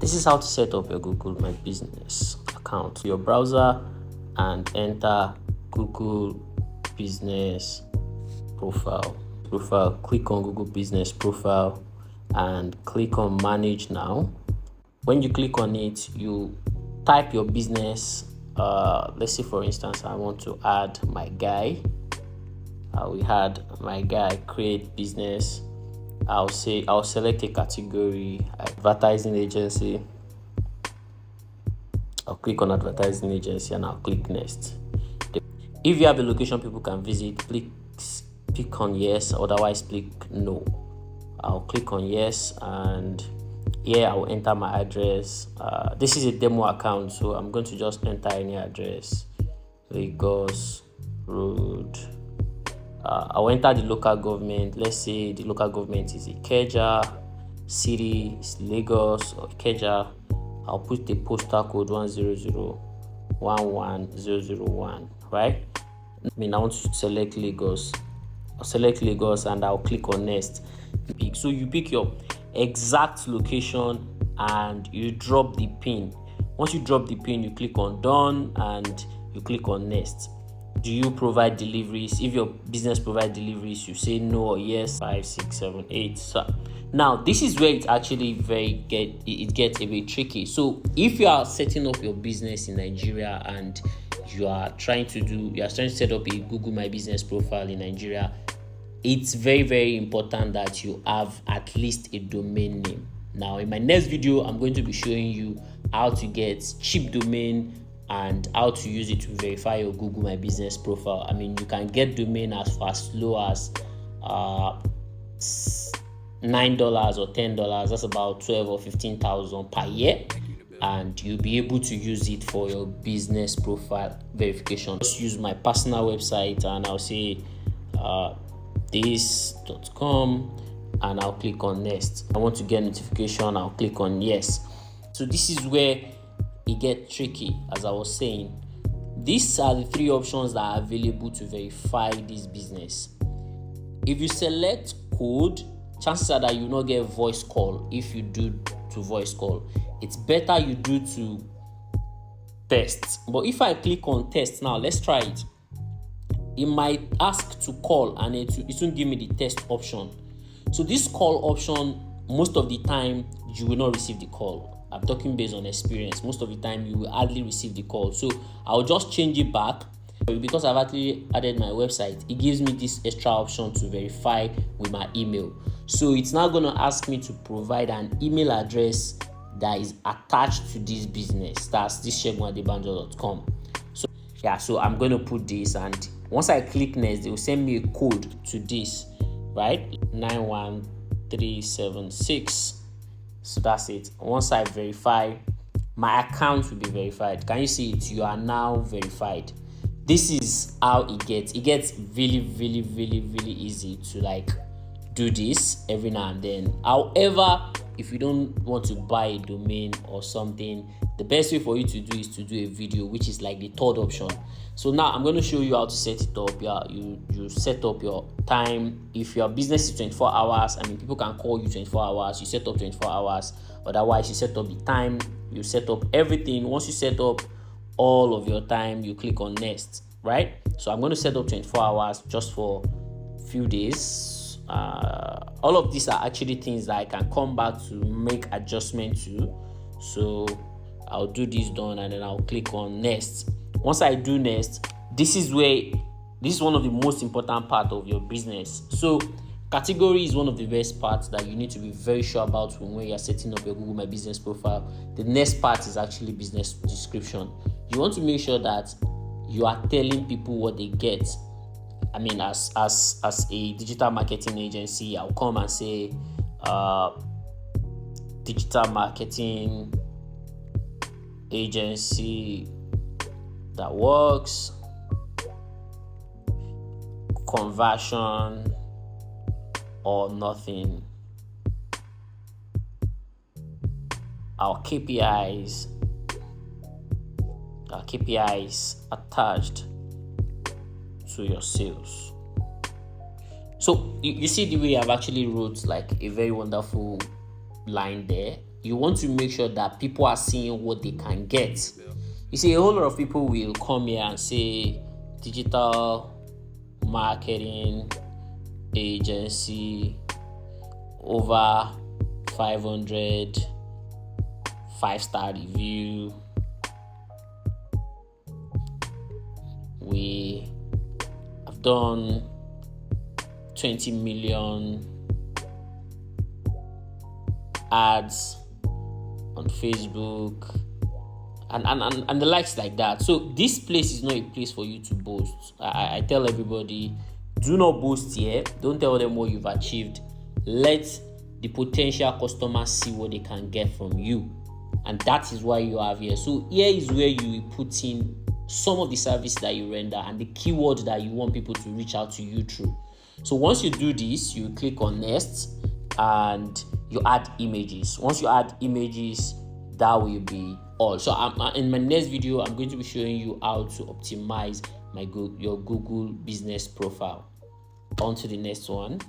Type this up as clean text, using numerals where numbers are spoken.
This is how to set up your Google My Business account. Your browser and enter Google Business Profile. Click on Google Business Profile and click on Manage Now. When you click on it, you type your business. Let's say, for instance, I want to add my guy. We had my guy create business. I'll select a category, advertising agency. I'll click on advertising agency and I'll click next. If you have a location people can visit, click on yes, otherwise click no. I'll click on yes, and here I'll enter my address. This is a demo account, so I'm going to just enter any address. Lagos Road. I'll enter the local government. Let's say the local government is Ikeja, city is Lagos or Ikeja. I'll put the postal code 1001101, right? I want to select Lagos. I'll select Lagos and I'll click on next. So you pick your exact location and you drop the pin. Once you drop the pin, you click on done and you click on next. Do you provide deliveries? If your business provides deliveries, you say no or yes. 5, 6, 7, 8. So now this is where it actually it gets a bit tricky. So if you are setting up your business in Nigeria and you are trying to set up a Google My Business profile in Nigeria, it's very, very important that you have at least a domain name. Now in my next video, I'm going to be showing you how to get cheap domain and how to use it to verify your Google My Business profile. You can get domain as low as $9 or $10. That's about 12 or 15,000 per year, and you'll be able to use it for your business profile verification. Just use my personal website and I'll say this.com and I'll click on next. I want to get notification, I'll click on yes. So this is where it gets tricky. As I was saying, these are the 3 options that are available to verify this business. If you select code, chances are that you will not get voice call. If you do to voice call, it's better you do to text. But if I click on test now, let's try it. It might ask to call and it won't give me the test option. So this call option, most of the time you will not receive the call. I'm talking based on experience. Most of the time you will hardly receive the call. So I'll just change it back. Because I've actually added my website, it gives me this extra option to verify with my email. So it's now going to ask me to provide an email address that is attached to this business. That's thissegunadebanjo.com. So I'm going to put this, and once I click next, they will send me a code to this, right? 91376. So that's it. Once I verify, my account will be verified. Can you see it? You are now verified. This is how it gets. It gets really, really, really, really easy to do this every now and then. However, if you don't want to buy a domain or something, the best way for you to do is to do a video, which is like the third option. So now I'm going to show you how to set it up. You set up your time. If your business is 24 hours, people can call you 24 hours. You set up 24 hours. Otherwise, you set up the time. You set up everything. Once you set up all of your time, you click on next, right? So I'm going to set up 24 hours just for a few days. All of these are actually things that I can come back to make adjustment to. So I'll do this done and then I'll click on next. Once I do next, this is one of the most important part of your business. So category is one of the best parts that you need to be very sure about when you're setting up your Google My Business profile. The next part is actually business description. You want to make sure that you are telling people what they get. As a digital marketing agency, I'll come and say digital marketing agency that works, conversion or nothing. Our KPIs attached to your sales. So you see the way I've actually wrote a very wonderful line there. You want to make sure that people are seeing what they can get. You see, a whole lot of people will come here and say digital marketing agency, over 500 5-star review. We have done 20 million ads on Facebook and the likes like that. So this place is not a place for you to boast. I tell everybody, do not boast here. Don't tell them what you've achieved. Let the potential customers see what they can get from you, and that is why you are here. So here is where you put in some of the service that you render and the keywords that you want people to reach out to you through. So once you do this, you click on next and you add images. Once you add images, that will be all. So in my next video, I'm going to be showing you how to optimize your Google business profile. On to the next one.